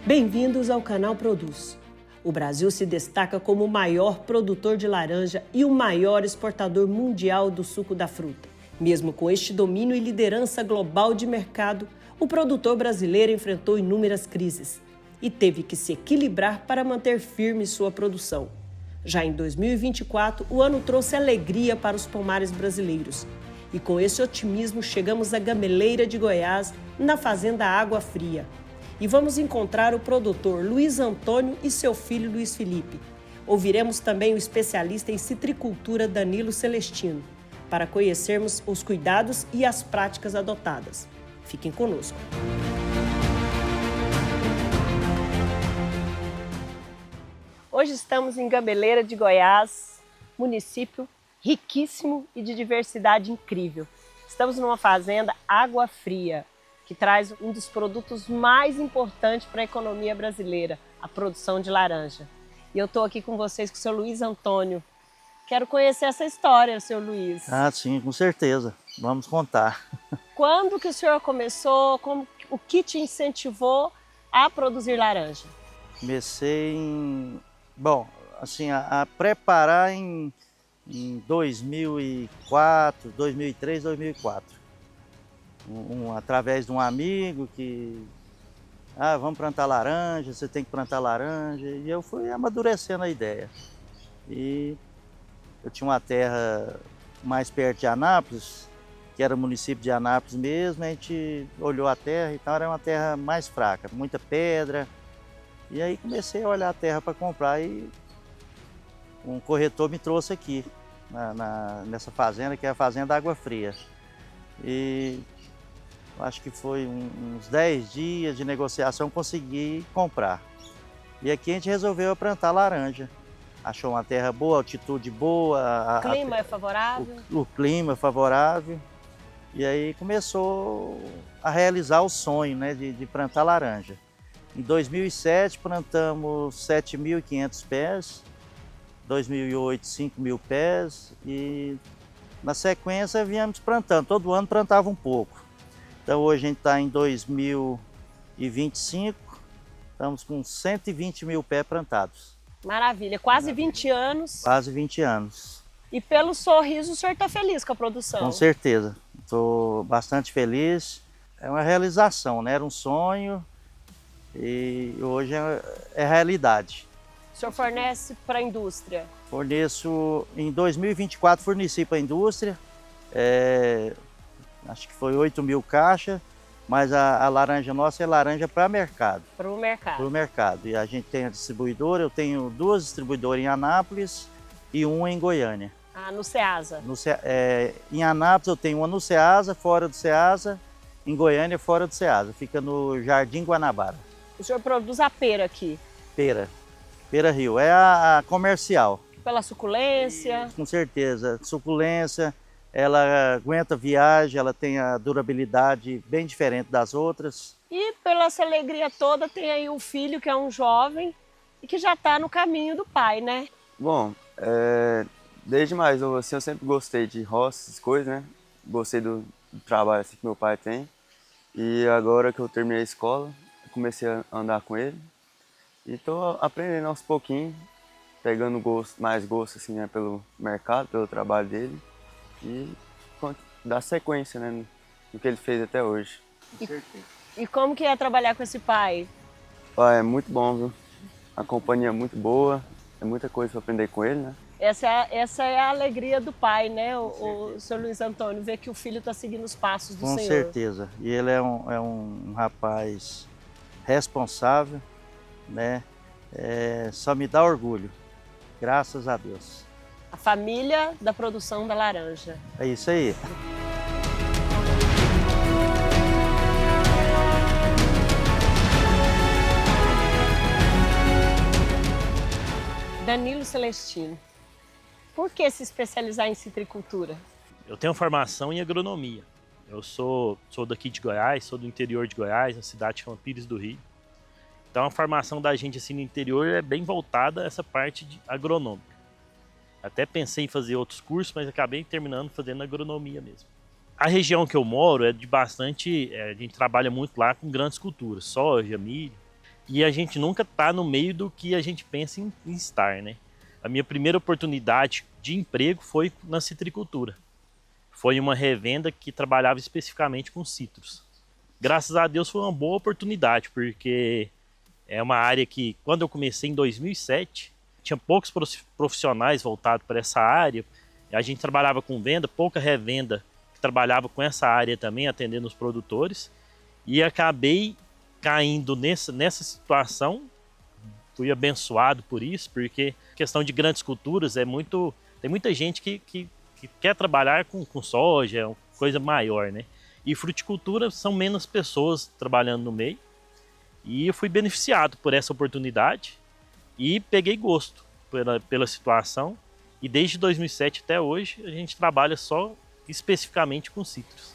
Bem-vindos ao canal Produz. O Brasil se destaca como o maior produtor de laranja e o maior exportador mundial do suco da fruta. Mesmo com este domínio e liderança global de mercado, o produtor brasileiro enfrentou inúmeras crises e teve que se equilibrar para manter firme sua produção. Já em 2024, o ano trouxe alegria para os pomares brasileiros. E com esse otimismo, chegamos à Gameleira de Goiás, na fazenda Água Fria. E vamos encontrar o produtor Luiz Antônio e seu filho Luiz Felipe. Ouviremos também o especialista em citricultura Danilo Celestino, para conhecermos os cuidados e as práticas adotadas. Fiquem conosco. Hoje estamos em Gameleira de Goiás, município riquíssimo e de diversidade incrível. Estamos numa fazenda Água Fria, que traz um dos produtos mais importantes para a economia brasileira, a produção de laranja. E eu estou aqui com vocês, com o seu Luiz Antônio. Quero conhecer essa história, seu Luiz. Ah, sim, com certeza. Vamos contar. Quando que o senhor começou? O que te incentivou a produzir laranja? Comecei a preparar em 2004, 2003, 2004. Através de um amigo que... vamos plantar laranja, você tem que plantar laranja. E eu fui amadurecendo a ideia. E eu tinha uma terra mais perto de Anápolis, que era o município de Anápolis mesmo. A gente olhou a terra e tal, era uma terra mais fraca, muita pedra. E aí comecei a olhar a terra para comprar e um corretor me trouxe aqui, nessa fazenda, que é a Fazenda Água Fria. E acho que foi uns 10 dias de negociação, consegui comprar. E aqui a gente resolveu plantar laranja. Achou uma terra boa, altitude boa. O clima é favorável? O clima é favorável. E aí começou a realizar o sonho, né, de plantar laranja. Em 2007 plantamos 7.500 pés, 2008 5.000 pés e na sequência viemos plantando, todo ano plantava um pouco. Então hoje a gente está em 2025, estamos com 120.000 pés plantados. Maravilha, quase 20 anos. Quase 20 anos. E pelo sorriso o senhor está feliz com a produção? Com certeza, estou bastante feliz. É uma realização, né? Era um sonho e hoje é realidade. O senhor fornece para a indústria? Forneço, em 2024 forneci para a indústria, acho que foi 8.000 caixas, mas a laranja nossa é laranja para mercado. Para o mercado. Para o mercado. E a gente tem a distribuidora, eu tenho 2 distribuidoras em Anápolis e uma em Goiânia. Ah, no Ceasa? Em Anápolis eu tenho uma no Ceasa, fora do Ceasa, em Goiânia, fora do Ceasa. Fica no Jardim Guanabara. O senhor produz a pera aqui? Pera Rio, é a comercial. Pela suculência? Com certeza, suculência, ela aguenta viagem, ela tem a durabilidade bem diferente das outras. E pela essa alegria toda tem aí o filho que é um jovem e que já está no caminho do pai, né? Bom, desde mais novo assim, eu sempre gostei de roça, essas coisas, né? Gostei do trabalho assim, que meu pai tem. E agora que eu terminei a escola, comecei a andar com ele. E estou aprendendo aos pouquinhos, pegando mais gosto assim, né, pelo mercado, pelo trabalho dele. E dar sequência, né, no que ele fez até hoje. E como que é trabalhar com esse pai? É muito bom, viu? A companhia é muito boa, é muita coisa para aprender com ele, né? Essa é a alegria do pai, né, o seu Luiz Antônio, ver que o filho está seguindo os passos do Senhor. Com certeza. E ele é um rapaz responsável, né? Só me dá orgulho, graças a Deus. A família da produção da laranja. É isso aí. Danilo Celestino, por que se especializar em citricultura? Eu tenho formação em agronomia. Eu sou daqui de Goiás, sou do interior de Goiás, na cidade de Pires do Rio. Então a formação da gente assim no interior é bem voltada a essa parte agronômica. Até pensei em fazer outros cursos, mas acabei terminando fazendo agronomia mesmo. A região que eu moro é de bastante, a gente trabalha muito lá com grandes culturas, soja, milho. e a gente nunca está no meio do que a gente pensa em estar, né? A minha primeira oportunidade de emprego foi na citricultura. Foi uma revenda que trabalhava especificamente com citros. Graças a Deus foi uma boa oportunidade, porque é uma área que, quando eu comecei em 2007, tinha poucos profissionais voltados para essa área. A gente trabalhava com venda, pouca revenda que trabalhava com essa área também, atendendo os produtores. E acabei caindo nessa situação. Fui abençoado por isso, porque a questão de grandes culturas tem muita gente que quer trabalhar com soja, é uma coisa maior, né? E fruticultura são menos pessoas trabalhando no meio. E eu fui beneficiado por essa oportunidade e peguei gosto pela situação. E desde 2007 até hoje a gente trabalha só especificamente com citros.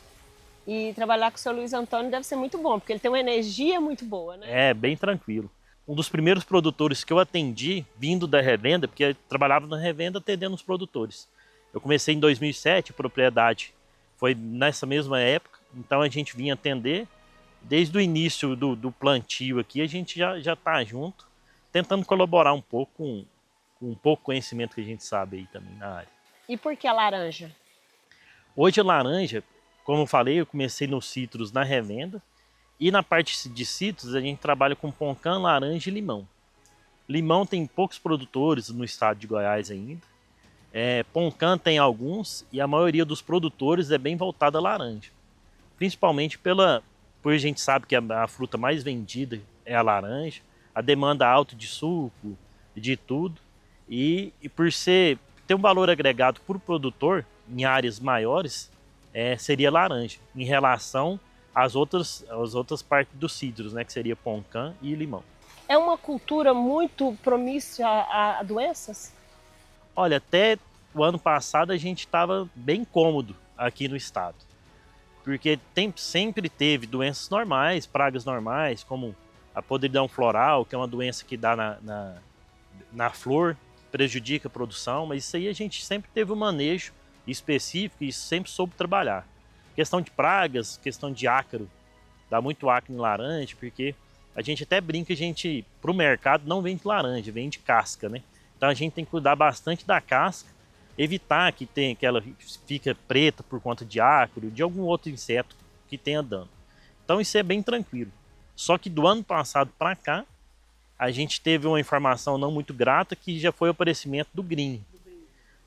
E trabalhar com o seu Luiz Antônio deve ser muito bom, porque ele tem uma energia muito boa, né? É, bem tranquilo. Um dos primeiros produtores que eu atendi, vindo da revenda, porque eu trabalhava na revenda atendendo os produtores. Eu comecei em 2007, a propriedade foi nessa mesma época, então a gente vinha atender. Desde o início do plantio aqui, a gente já está junto, tentando colaborar um pouco com um pouco conhecimento que a gente sabe aí também na área. E por que a laranja? Hoje a laranja, como eu falei, eu comecei nos citros na revenda, e na parte de citros a gente trabalha com poncã, laranja e limão. Limão tem poucos produtores no estado de Goiás ainda. Poncã tem alguns, e a maioria dos produtores é bem voltada à laranja. Principalmente por a gente sabe que a fruta mais vendida é a laranja, a demanda alta de suco, de tudo, e por ter um valor agregado para o produtor em áreas maiores, seria laranja, em relação às outras partes dos citros, né, que seria poncã e limão. É uma cultura muito promícia a doenças? Olha, até o ano passado a gente estava bem cômodo aqui no estado, porque sempre teve doenças normais, pragas normais, como a podridão floral, que é uma doença que dá na flor, prejudica a produção, mas isso aí a gente sempre teve um manejo específico e sempre soube trabalhar. Questão de pragas, questão de ácaro, dá muito acre em laranja, porque a gente até brinca, para o mercado não vende laranja, vende casca, né? Então a gente tem que cuidar bastante da casca, evitar que ela fique preta por conta de ácaro, de algum outro inseto que tenha dano. Então isso é bem tranquilo. Só que do ano passado para cá, a gente teve uma informação não muito grata, que já foi o aparecimento do Green,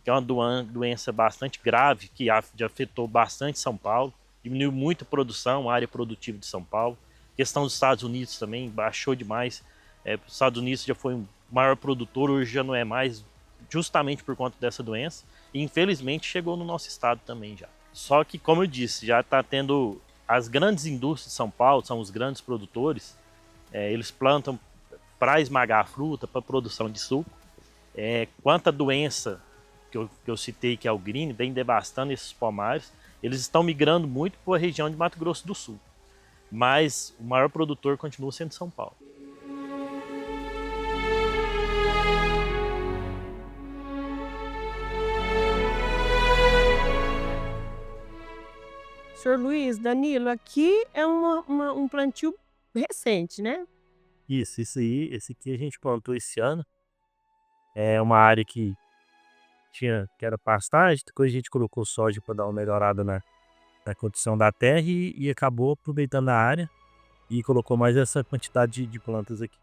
que é uma doença bastante grave, que já afetou bastante São Paulo, diminuiu muito a produção, a área produtiva de São Paulo. A questão dos Estados Unidos também baixou demais. Os Estados Unidos já foi o maior produtor, hoje já não é mais, justamente por conta dessa doença. E infelizmente chegou no nosso estado também já. Só que, como eu disse, já está tendo as grandes indústrias de São Paulo, são os grandes produtores, eles plantam para esmagar a fruta, para produção de suco. Quanta doença que eu citei, que é o Green, vem devastando esses pomares, eles estão migrando muito para a região de Mato Grosso do Sul. Mas o maior produtor continua sendo São Paulo. Senhor Luiz, Danilo, aqui é um plantio recente, né? Isso aí, esse aqui a gente plantou esse ano. É uma área que era pastagem, depois a gente colocou soja para dar uma melhorada na condição da terra e acabou aproveitando a área e colocou mais essa quantidade de plantas aqui.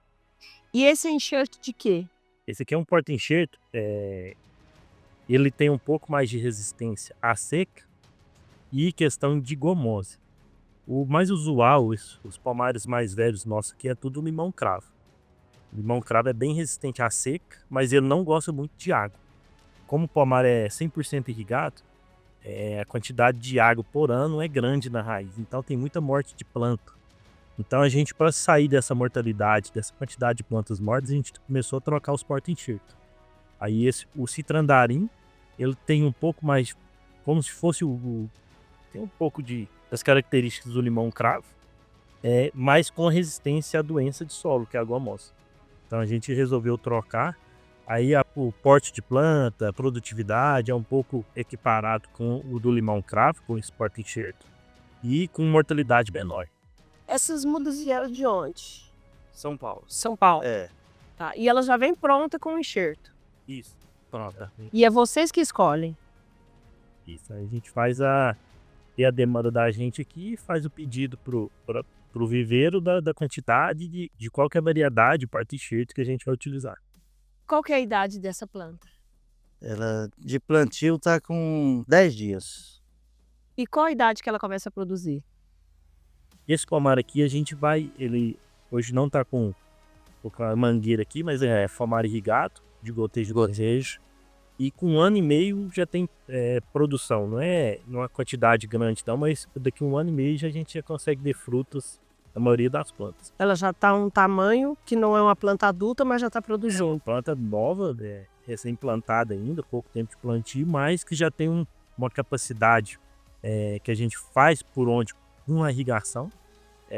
E esse enxerto de quê? Esse aqui é um porta-enxerto, ele tem um pouco mais de resistência à seca e questão de gomose. O mais usual, os pomares mais velhos nossos aqui, é tudo limão-cravo. O limão-cravo é bem resistente à seca, mas ele não gosta muito de água. Como o pomar é 100% irrigado, a quantidade de água por ano é grande na raiz, então tem muita morte de planta. Então a gente, para sair dessa mortalidade, dessa quantidade de plantas mortas, a gente começou a trocar os porta-enxerto. Aí o citrandarim, ele tem um pouco mais, como se fosse tem um pouco das características do limão-cravo, mas com resistência à doença de solo, que é a gomose. Então a gente resolveu trocar. Aí o porte de planta, a produtividade é um pouco equiparado com o do limão-cravo, com esse porta-enxerto, e com mortalidade menor. Essas mudas vieram de onde? São Paulo. São Paulo. É, Tá. E ela já vem pronta com o enxerto. Isso, pronto. E é vocês que escolhem. Isso, aí a gente faz tem a demanda da gente aqui e faz o pedido pro viveiro da quantidade de qual que é a variedade, o porta-enxerto que a gente vai utilizar. Qual que é a idade dessa planta? ela de plantio tá com 10 dias. E qual a idade que ela começa a produzir? Esse pomar aqui a gente ele hoje não tá com a mangueira aqui, mas é pomar irrigado, de gotejo. E com 1 ano e meio já tem produção. Não é uma quantidade grande não, mas daqui 1 ano e meio a gente já consegue ver frutos da maioria das plantas. Ela já está um tamanho que não é uma planta adulta, mas já está É produzindo. uma planta nova, recém-plantada ainda, pouco tempo de plantio, mas que já tem uma capacidade que a gente faz por onde uma irrigação.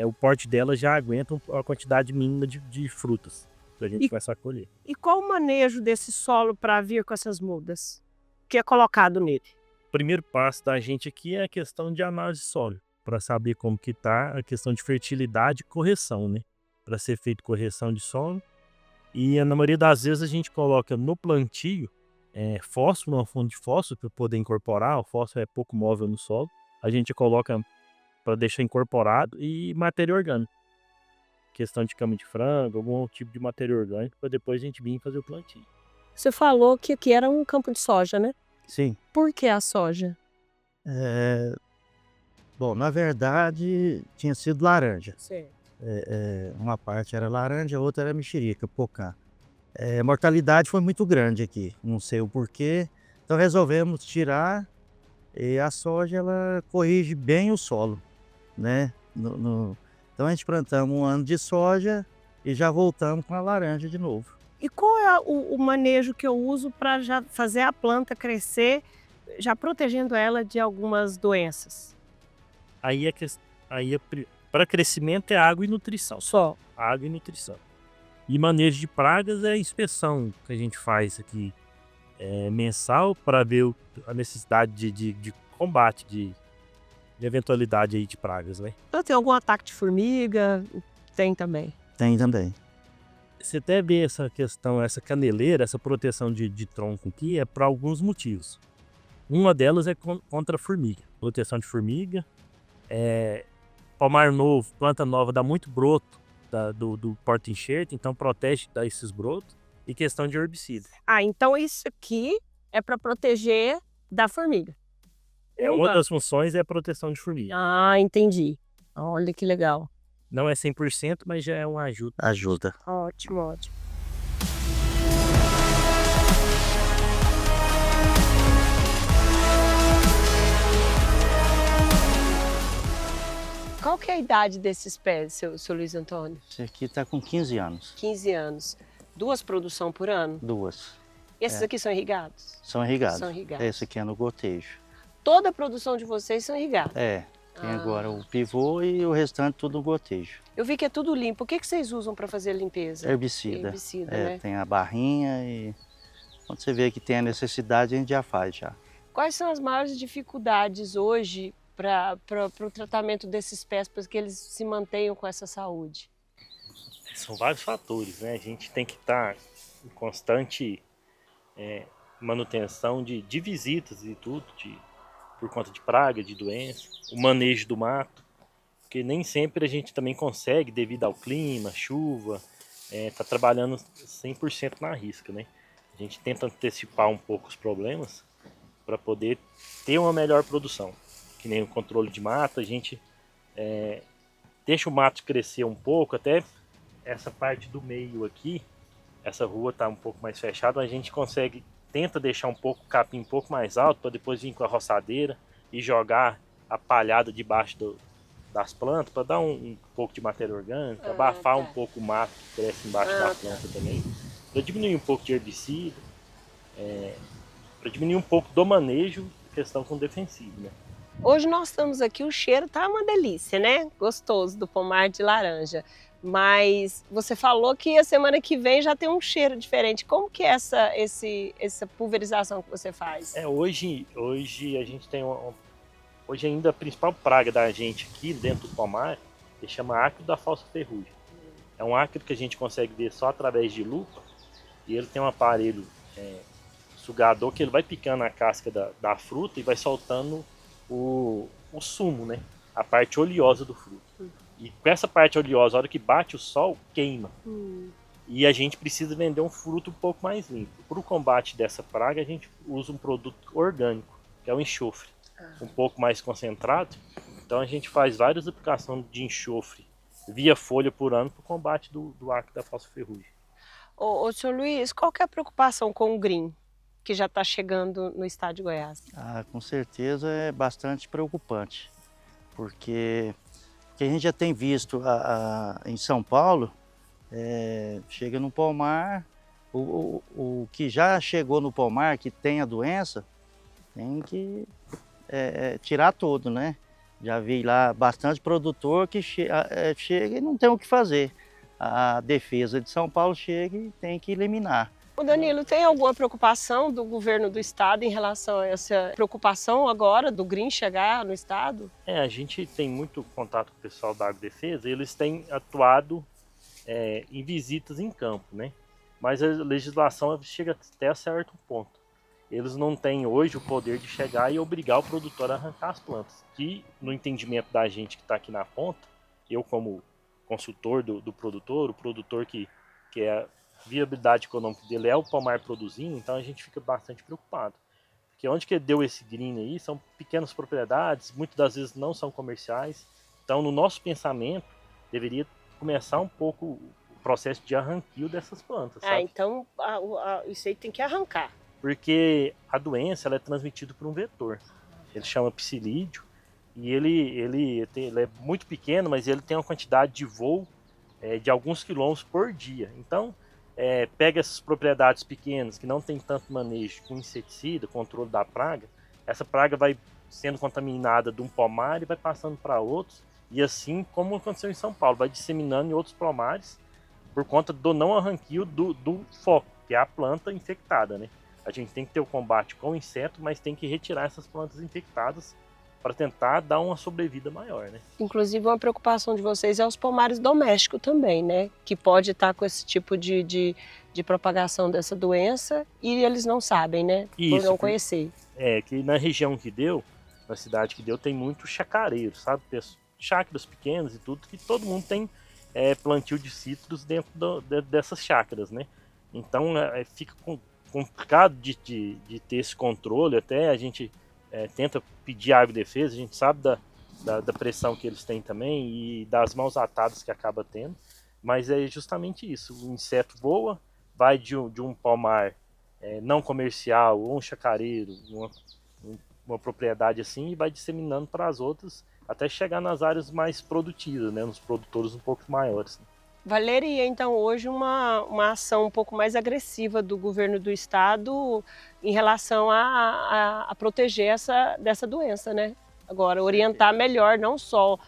O porte dela já aguenta uma quantidade mínima de frutas que a gente começar a colher. E qual o manejo desse solo para vir com essas mudas? O que é colocado nele? O primeiro passo da gente aqui é a questão de análise de solo, para saber como que está a questão de fertilidade e correção, né? Para ser feito correção de solo. E na maioria das vezes a gente coloca no plantio fósforo, uma fonte de fósforo para poder incorporar. O fósforo é pouco móvel no solo. A gente coloca para deixar incorporado e matéria orgânica. Questão de cama de frango, algum tipo de matéria orgânica, para depois a gente vir fazer o plantio. Você falou que aqui era um campo de soja, né? Sim. Por que a soja? Bom, na verdade tinha sido laranja. Sim. Uma parte era laranja, a outra era mexerica, pocã. A mortalidade foi muito grande aqui, não sei o porquê. Então resolvemos tirar, e a soja ela corrige bem o solo, né? Então a gente plantamos 1 ano de soja e já voltamos com a laranja de novo. E qual é o manejo que eu uso para já fazer a planta crescer, já protegendo ela de algumas doenças? Para crescimento é água e nutrição. Só. Água e nutrição. E manejo de pragas é a inspeção que a gente faz aqui mensal para ver a necessidade de combate, de eventualidade aí de pragas, né? Então, tem algum ataque de formiga? Tem também. Tem também. Você até vê essa questão, essa caneleira, essa proteção de tronco aqui é por alguns motivos. Uma delas é contra a formiga. Proteção de formiga. Pomar novo, planta nova, dá muito broto do porta-enxerto, então protege esses brotos. E questão de herbicida. Então isso aqui é para proteger da formiga. Uma das funções é a proteção de formiga. Entendi. Olha que legal. Não é 100%, mas já é uma ajuda. Ajuda. Ótimo, ótimo. Qual que é a idade desses pés, seu Luiz Antônio? Esse aqui está com 15 anos. 15 anos. 2 produções por ano? 2. Esses aqui são irrigados? São irrigados. São irrigados. Esse aqui é no gotejo. Toda a produção de vocês são irrigados? Tem agora o pivô e o restante tudo no gotejo. Eu vi que é tudo limpo. O que vocês usam para fazer a limpeza? Herbicida. Herbicida, né? Tem a barrinha e quando você vê que tem a necessidade, a gente já faz já. Quais são as maiores dificuldades hoje para o tratamento desses pés, para que eles se mantenham com essa saúde? São vários fatores, né? A gente tem que estar em constante manutenção de visitas e tudo, por conta de praga, de doença, o manejo do mato, porque nem sempre a gente também consegue, devido ao clima, chuva, tá trabalhando 100% na risca, né? A gente tenta antecipar um pouco os problemas para poder ter uma melhor produção, que nem o controle de mato, a gente deixa o mato crescer um pouco, até essa parte do meio aqui, essa rua tá um pouco mais fechada, a gente tenta deixar o capim um pouco mais alto para depois vir com a roçadeira e jogar a palhada debaixo das plantas para dar um pouco de matéria orgânica, abafar um pouco o mato que cresce embaixo da planta também, para diminuir um pouco de herbicida, para diminuir um pouco do manejo, questão com defensivo, né? Hoje nós estamos aqui, o cheiro tá uma delícia, né? Gostoso do pomar de laranja. Mas você falou que a semana que vem já tem um cheiro diferente. Como que é essa pulverização que você faz? Hoje a gente tem hoje ainda a principal praga da gente aqui dentro do pomar se chama ácaro da falsa ferrugem. É um ácaro que a gente consegue ver só através de lupa, e ele tem um aparelho sugador que ele vai picando a casca da fruta e vai soltando o sumo, né? A parte oleosa do fruto. E com essa parte oleosa, a hora que bate o sol, queima. E a gente precisa vender um fruto um pouco mais limpo. Para o combate dessa praga, a gente usa um produto orgânico, que é o enxofre, um pouco mais concentrado. Então a gente faz várias aplicações de enxofre via folha por ano para o combate do acre da falsa ferrugem. Ô, senhor Luiz, qual que é a preocupação com o green, que já está chegando no estado de Goiás? Com certeza é bastante preocupante, porque o que a gente já tem visto em São Paulo, chega no pomar, o que já chegou no pomar, que tem a doença, tem que tirar tudo, né? Já vi lá bastante produtor que chega e não tem o que fazer. A defesa de São Paulo chega e tem que eliminar. O Danilo, tem alguma preocupação do governo do estado em relação a essa preocupação agora do green chegar no estado? A gente tem muito contato com o pessoal da Agrodefesa, eles têm atuado em visitas em campo, né? Mas a legislação chega até a certo ponto. Eles não têm hoje o poder de chegar e obrigar o produtor a arrancar as plantas. Que, no entendimento da gente que está aqui na ponta, eu como consultor do produtor, o produtor que é a viabilidade econômica dele é o pomar produzindo, então a gente fica bastante preocupado. Porque onde que deu esse green aí, são pequenas propriedades, muitas das vezes não são comerciais. Então, no nosso pensamento, deveria começar um pouco o processo de arranquio dessas plantas, sabe? Então isso aí tem que arrancar. Porque a doença ela é transmitida por um vetor. Ele chama psilídeo e ele é muito pequeno, mas ele tem uma quantidade de voo de alguns quilômetros por dia. Então, pega essas propriedades pequenas que não tem tanto manejo com inseticida, controle da praga, essa praga vai sendo contaminada de um pomar e vai passando para outros, e assim como aconteceu em São Paulo, vai disseminando em outros pomares por conta do não arranquio do foco, que é a planta infectada, né? A gente tem que ter o combate com o inseto, mas tem que retirar essas plantas infectadas para tentar dar uma sobrevida maior, né? Inclusive, uma preocupação de vocês é os pomares domésticos também, né? Que pode estar com esse tipo de propagação dessa doença e eles não sabem, né? Por não conhecer. Que na região que deu, na cidade que deu, tem muito chacareiro, sabe? Chácaras pequenas e tudo, que todo mundo tem plantio de citros dentro dessas chácaras, né? Então, fica complicado de ter esse controle. Até a gente tenta pedir a Agrodefesa, a gente sabe da pressão que eles têm também e das mãos atadas que acaba tendo, mas é justamente isso, o inseto voa, vai de um pomar não comercial ou um chacareiro, uma propriedade assim, e vai disseminando para as outras até chegar nas áreas mais produtivas, né, nos produtores um pouco maiores, né? Valeria, então, hoje uma ação um pouco mais agressiva do governo do estado em relação a proteger dessa doença, né? Agora, orientar melhor, não só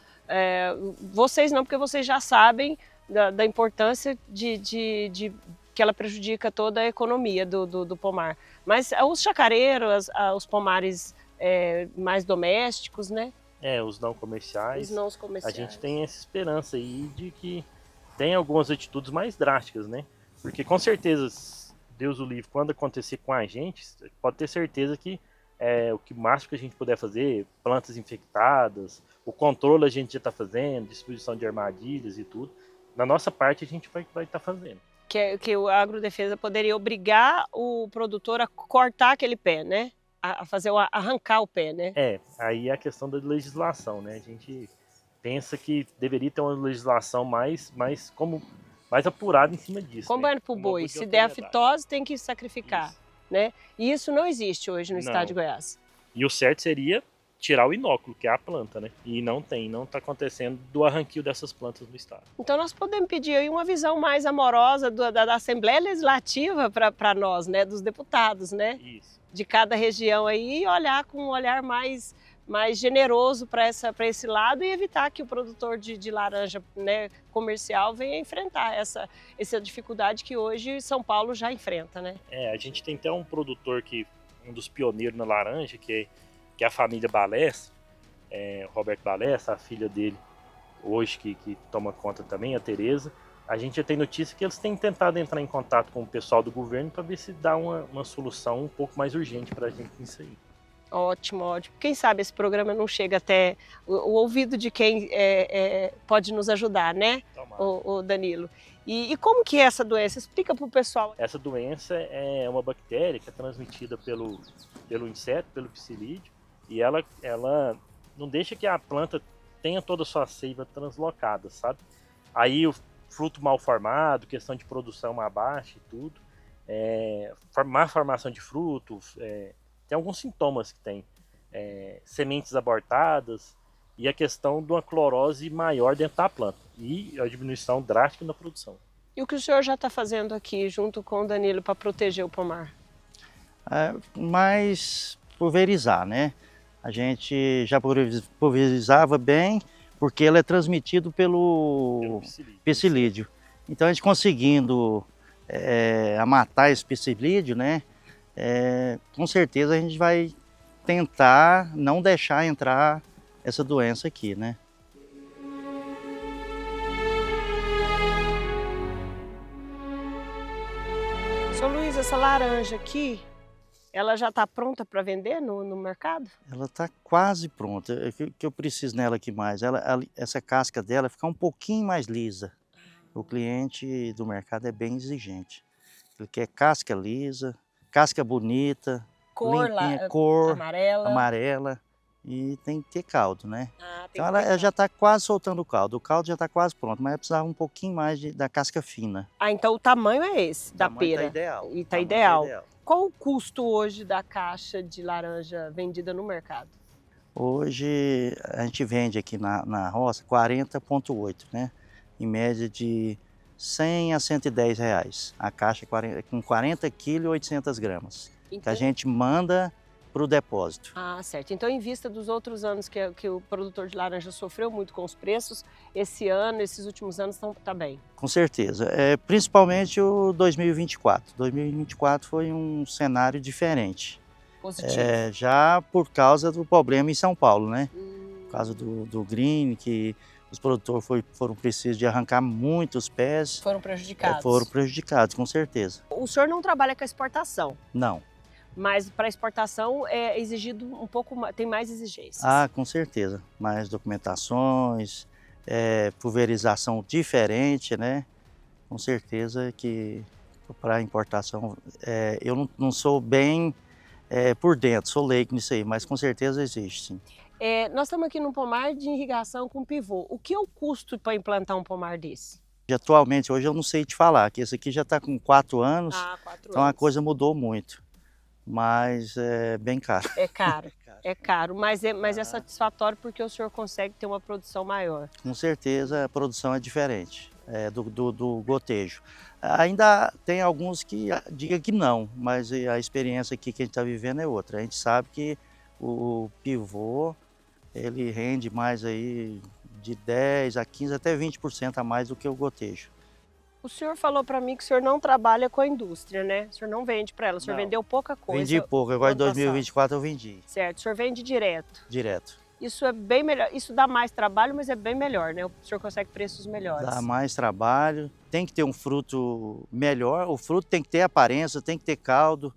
vocês não, porque vocês já sabem da importância de que ela prejudica toda a economia do pomar. Mas os chacareiros, os pomares mais domésticos, né? Os não comerciais. Os não comerciais. A gente tem essa esperança aí de que tem algumas atitudes mais drásticas, né? Porque com certeza, Deus o livre, quando acontecer com a gente, pode ter certeza que o que máximo que a gente puder fazer, plantas infectadas, o controle a gente já está fazendo, distribuição de armadilhas e tudo, na nossa parte a gente vai estar fazendo. Que a Agrodefesa poderia obrigar o produtor a cortar aquele pé, né? A arrancar o pé, né? Aí é a questão da legislação, né? A gente pensa que deveria ter uma legislação mais apurada em cima disso. Como né? é para o boi, se der a fitose tem que sacrificar, isso. Né? E isso não existe hoje no estado de Goiás. E o certo seria tirar o inóculo, que é a planta, né? E não está acontecendo do arranquio dessas plantas no estado. Então nós podemos pedir aí uma visão mais amorosa da Assembleia Legislativa para nós, né? Dos deputados, né? Isso. De cada região aí e olhar com um olhar mais generoso para esse lado e evitar que o produtor de laranja, né, comercial venha enfrentar essa dificuldade que hoje São Paulo já enfrenta, né? A gente tem até um produtor um dos pioneiros na laranja, que é a família Balessa, Roberto Balessa, a filha dele hoje que toma conta também, a Tereza. A gente já tem notícia que eles têm tentado entrar em contato com o pessoal do governo para ver se dá uma solução um pouco mais urgente para a gente nisso aí. Ótimo, ótimo. Quem sabe esse programa não chega até o ouvido de quem pode nos ajudar, né, o Danilo? E como que é essa doença? Explica para o pessoal. Essa doença é uma bactéria que é transmitida pelo inseto, pelo psilídeo, e ela não deixa que a planta tenha toda a sua seiva translocada, sabe? Aí o fruto mal formado, questão de produção mais baixa e tudo, má formação de frutos, tem alguns sintomas que tem, sementes abortadas e a questão de uma clorose maior dentro da planta e a diminuição drástica na produção. E o que o senhor já está fazendo aqui junto com o Danilo para proteger o pomar? Mas pulverizar, né? A gente já pulverizava bem, porque ele é transmitido pelo psilídeo. Então a gente conseguindo matar esse psilídeo, né? Com certeza a gente vai tentar não deixar entrar essa doença aqui, né? Seu Luiz, essa laranja aqui, ela já está pronta para vender no mercado? Ela está quase pronta. O que eu preciso nela aqui mais? Essa casca dela ficar um pouquinho mais lisa. O cliente do mercado é bem exigente. Ele quer casca lisa, casca bonita, Cor, limpinha, cor amarela. E tem que ter caldo, né? Tem Então que ter ela já está quase soltando o caldo já está quase pronto, mas precisava um pouquinho mais da casca fina. Então o tamanho é esse, da pera. Tá ideal. E tá ideal. Qual o custo hoje da caixa de laranja vendida no mercado? Hoje a gente vende aqui na roça 40,8, né? Em média de 100 a 110 reais. A caixa com 40 kg e 800 gramas. Que a gente manda para o depósito. Certo. Então, em vista dos outros anos que o produtor de laranja sofreu muito com os preços, esse ano, esses últimos anos, tá bem? Com certeza. Principalmente o 2024. 2024 foi um cenário diferente. Positivo. Já por causa do problema em São Paulo, né? Por causa do green, que os produtores foram precisos de arrancar muitos pés. Foram prejudicados. Foram prejudicados, com certeza. O senhor não trabalha com a exportação? Não. Mas para exportação é exigido um pouco, tem mais exigências. Com certeza. Mais documentações, pulverização diferente, né? Com certeza que para importação, eu não sou bem por dentro, sou leigo nisso aí, mas com certeza existe, sim. Nós estamos aqui num pomar de irrigação com pivô. O que é o custo para implantar um pomar desse? Atualmente, hoje eu não sei te falar, que esse aqui já está com 4 anos, 4 então anos. a coisa mudou muito. Mas é bem caro. É caro, mas é satisfatório porque o senhor consegue ter uma produção maior. Com certeza a produção é diferente do gotejo. Ainda tem alguns que digam que não, mas a experiência aqui que a gente está vivendo é outra. A gente sabe que o pivô, ele rende mais aí de 10 a 15, até 20% a mais do que o gotejo. O senhor falou para mim que o senhor não trabalha com a indústria, né? O senhor não vende para ela, o senhor vendeu pouca coisa. Vendi pouco, agora em 2024 eu vendi. Certo, o senhor vende direto. Direto. Isso é bem melhor, isso dá mais trabalho, mas é bem melhor, né? O senhor consegue preços melhores. Dá mais trabalho, tem que ter um fruto melhor, o fruto tem que ter aparência, tem que ter caldo,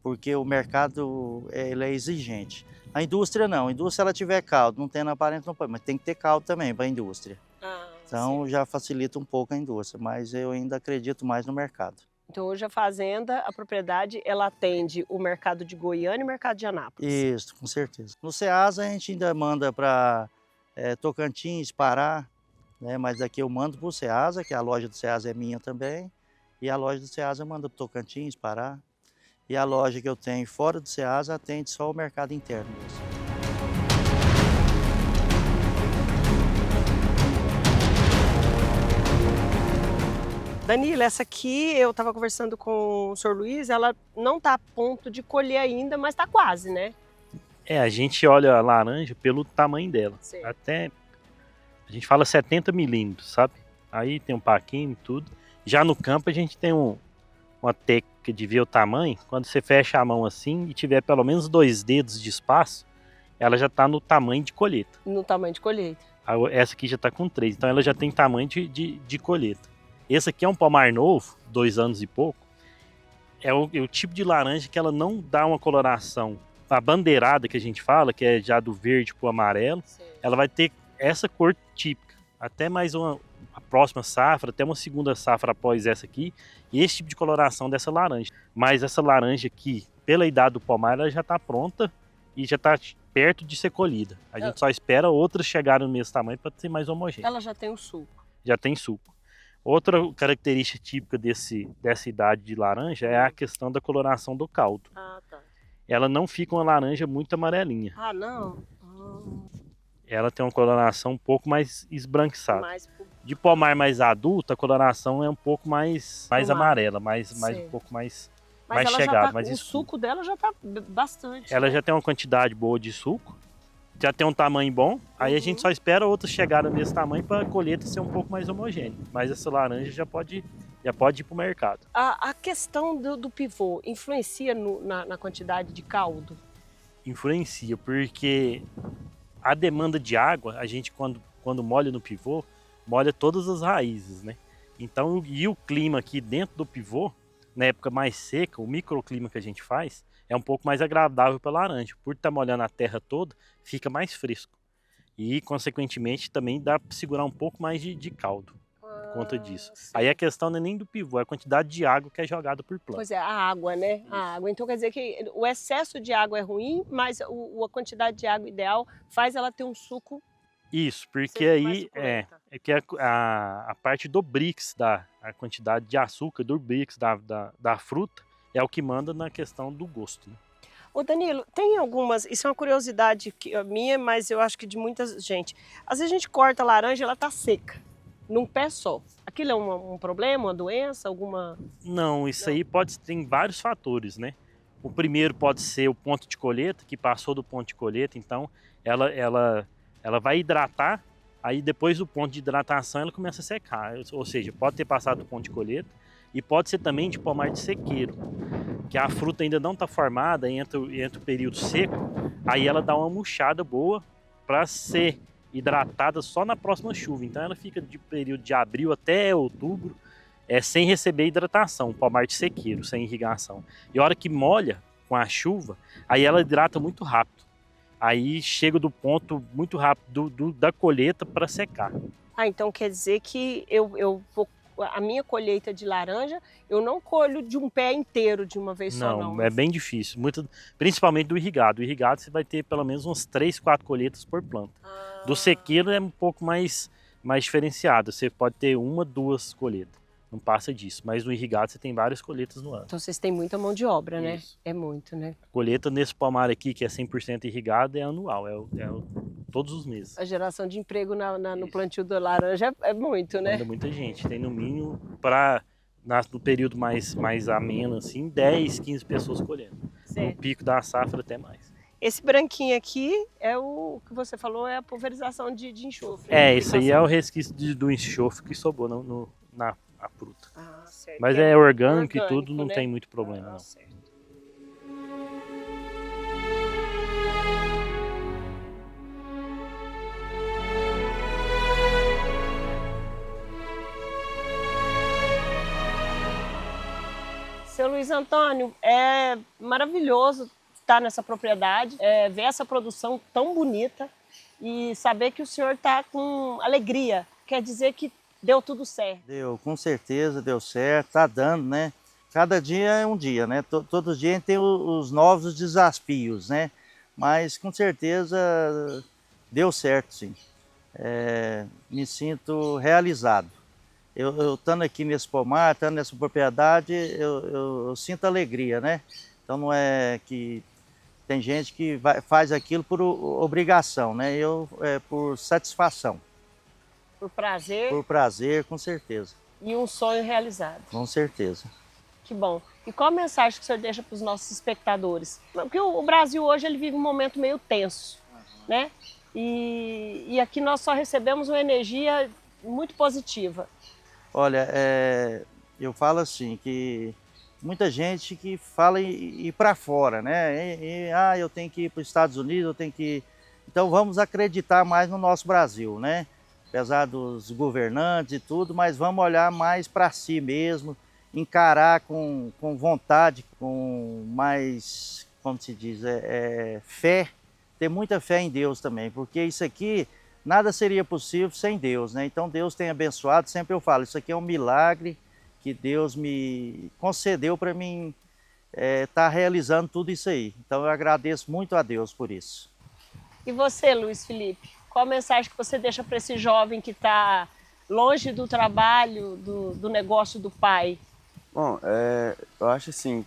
porque o mercado ele é exigente. A indústria não, a indústria se ela tiver caldo, não tendo aparência não pode, mas tem que ter caldo também para a indústria. Então sim. Já facilita um pouco a indústria, mas eu ainda acredito mais no mercado. Então hoje a fazenda, a propriedade, ela atende o mercado de Goiânia e o mercado de Anápolis. Isso, com certeza. No Ceasa a gente ainda manda para Tocantins, Pará, né? Mas daqui eu mando para o Ceasa, que a loja do Ceasa é minha também, e a loja do Ceasa manda para Tocantins, Pará, e a loja que eu tenho fora do Ceasa atende só o mercado interno mesmo. Danilo, essa aqui eu estava conversando com o senhor Luiz, ela não está a ponto de colher ainda, mas está quase, né? A gente olha a laranja pelo tamanho dela. Sim. Até, a gente fala 70 milímetros, sabe? Aí tem um paquinho e tudo. Já no campo a gente tem uma técnica de ver o tamanho. Quando você fecha a mão assim e tiver pelo menos 2 dedos de espaço, ela já está no tamanho de colheita. No tamanho de colheita. Essa aqui já está com 3, então ela já tem tamanho de colheita. Esse aqui é um pomar novo, 2 anos e pouco. É o tipo de laranja que ela não dá uma coloração abandeirada que a gente fala, que é já do verde para o amarelo. Ela vai ter essa cor típica. Até mais a próxima safra, até uma segunda safra após essa aqui, e esse tipo de coloração dessa laranja. Mas essa laranja aqui, pela idade do pomar, ela já está pronta e já está perto de ser colhida. A gente só espera outras chegarem no mesmo tamanho para ser mais homogêneo. Ela já tem o suco. Já tem suco. Outra característica típica dessa idade de laranja é a questão da coloração do caldo. Ah, tá. Ela não fica uma laranja muito amarelinha. Ah, não? Ela tem uma coloração um pouco mais esbranquiçada. Mais... De pomar mais adulto, a coloração é um pouco mais amarela, um pouco mais ela chegada, já mais o escuro. suco dela já tá bastante. Ela né? já tem uma quantidade boa de suco, já tem um tamanho bom, aí a gente só espera outras chegarem nesse tamanho para a colheita ser um pouco mais homogênea. Mas essa laranja já pode ir para o mercado. A questão do pivô influencia na quantidade de caldo? Influencia, porque a demanda de água, a gente quando molha no pivô, molha todas as raízes, né? Então, e o clima aqui dentro do pivô, na época mais seca, o microclima que a gente faz, é um pouco mais agradável para a laranja. Por estar molhando a terra toda, fica mais fresco. E, consequentemente, também dá para segurar um pouco mais de caldo por conta disso. Sim. Aí a questão não é nem do pivô, é a quantidade de água que é jogada por planta. Pois é, a água, né? A água. Então quer dizer que o excesso de água é ruim, mas a quantidade de água ideal faz ela ter um suco. Isso, porque Sempre mais aí suculenta. é que a parte do Brix, a quantidade de açúcar do Brix da fruta, é o que manda na questão do gosto. Né? Ô Danilo, tem algumas, isso é uma curiosidade minha, mas eu acho que de muita gente. Às vezes a gente corta a laranja e ela tá seca, num pé só. Aquilo é um problema, uma doença, alguma... Não, isso aí tem vários fatores, né? O primeiro pode ser o ponto de colheita, que passou do ponto de colheita, então ela vai hidratar, aí depois do ponto de hidratação ela começa a secar. Ou seja, pode ter passado do ponto de colheita e pode ser também de pomar de sequeiro, que a fruta ainda não está formada, entra o período seco, aí ela dá uma murchada boa para ser hidratada só na próxima chuva. Então ela fica de período de abril até outubro sem receber hidratação, pomar de sequeiro, sem irrigação. E a hora que molha com a chuva, aí ela hidrata muito rápido. Aí chega do ponto muito rápido da colheita para secar. Ah, então quer dizer que a minha colheita de laranja, eu não colho de um pé inteiro de uma vez só, não. Não, é bem difícil, principalmente do irrigado. O irrigado você vai ter pelo menos umas 3, 4 colheitas por planta. Do sequeiro é um pouco mais diferenciado, você pode ter 1, 2 colheitas. Não passa disso, mas no irrigado você tem várias colheitas no ano. Então vocês têm muita mão de obra, né? Isso. É muito, né? A colheita nesse pomar aqui, que é 100% irrigado, é anual, todos os meses. A geração de emprego no plantio da laranja é muito, né? Manda muita gente, tem no mínimo no período mais ameno, assim, 10, 15 pessoas colhendo. Certo. No pico da safra até mais. Esse branquinho aqui é o que você falou, é a pulverização de enxofre. Isso aí é o resquício do enxofre que sobrou na fruta. Ah, certo. Mas é orgânico e orgânico, tudo, não né? tem muito problema, não. Certo. Seu Luiz Antônio, é maravilhoso estar nessa propriedade, ver essa produção tão bonita e saber que o senhor está com alegria. Quer dizer que deu tudo certo. Deu, com certeza deu certo, tá dando, né? Cada dia é um dia, né? Todo dia a gente tem os novos desafios, né? Mas com certeza deu certo, sim. Me sinto realizado. Eu estando aqui nesse pomar, estando nessa propriedade, eu sinto alegria, né? Então não é que tem gente que faz aquilo por obrigação, né? Eu por satisfação. Por prazer. Por prazer, com certeza. E um sonho realizado. Com certeza. Que bom. E qual a mensagem que o senhor deixa para os nossos espectadores? Porque o Brasil hoje ele vive um momento meio tenso, né? E aqui nós só recebemos uma energia muito positiva. Olha, eu falo assim, que muita gente que fala em ir para fora, né? Eu tenho que ir para os Estados Unidos, eu tenho que... Então vamos acreditar mais no nosso Brasil, né? apesar dos governantes e tudo, mas vamos olhar mais para si mesmo, encarar com vontade, com mais, como se diz, fé, ter muita fé em Deus também, porque isso aqui, nada seria possível sem Deus, né? Então Deus tem abençoado, sempre eu falo, isso aqui é um milagre que Deus me concedeu para mim estar realizando tudo isso aí. Então eu agradeço muito a Deus por isso. E você, Luiz Felipe, qual a mensagem que você deixa para esse jovem que está longe do trabalho, do negócio do pai? Bom, eu acho assim,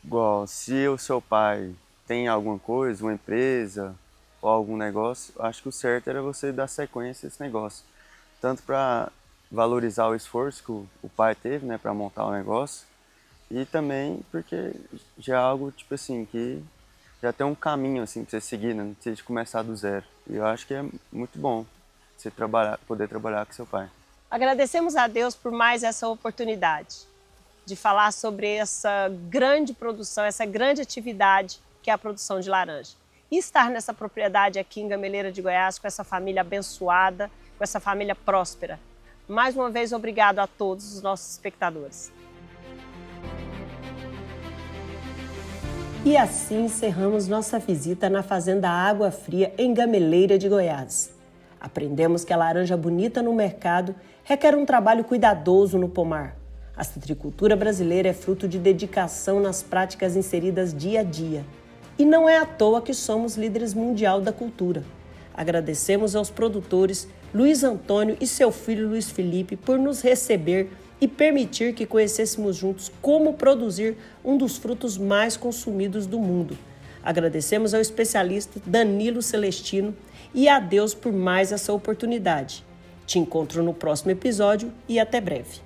igual, se o seu pai tem alguma coisa, uma empresa ou algum negócio, acho que o certo era você dar sequência a esse negócio. Tanto para valorizar o esforço que o pai teve, né, para montar o negócio, e também porque já é algo, tipo assim, que já tem um caminho, assim, para você seguir, né, não precisa de começar do zero. E eu acho que é muito bom você poder trabalhar com seu pai. Agradecemos a Deus por mais essa oportunidade de falar sobre essa grande produção, essa grande atividade que é a produção de laranja. E estar nessa propriedade aqui em Gameleira de Goiás, com essa família abençoada, com essa família próspera. Mais uma vez, obrigado a todos os nossos espectadores. E assim encerramos nossa visita na Fazenda Água Fria, em Gameleira de Goiás. Aprendemos que a laranja bonita no mercado requer um trabalho cuidadoso no pomar. A citricultura brasileira é fruto de dedicação nas práticas inseridas dia a dia. E não é à toa que somos líderes mundial da cultura. Agradecemos aos produtores Luiz Antônio e seu filho Luiz Felipe por nos receber e permitir que conhecêssemos juntos como produzir um dos frutos mais consumidos do mundo. Agradecemos ao especialista Danilo Celestino e a Deus por mais essa oportunidade. Te encontro no próximo episódio e até breve.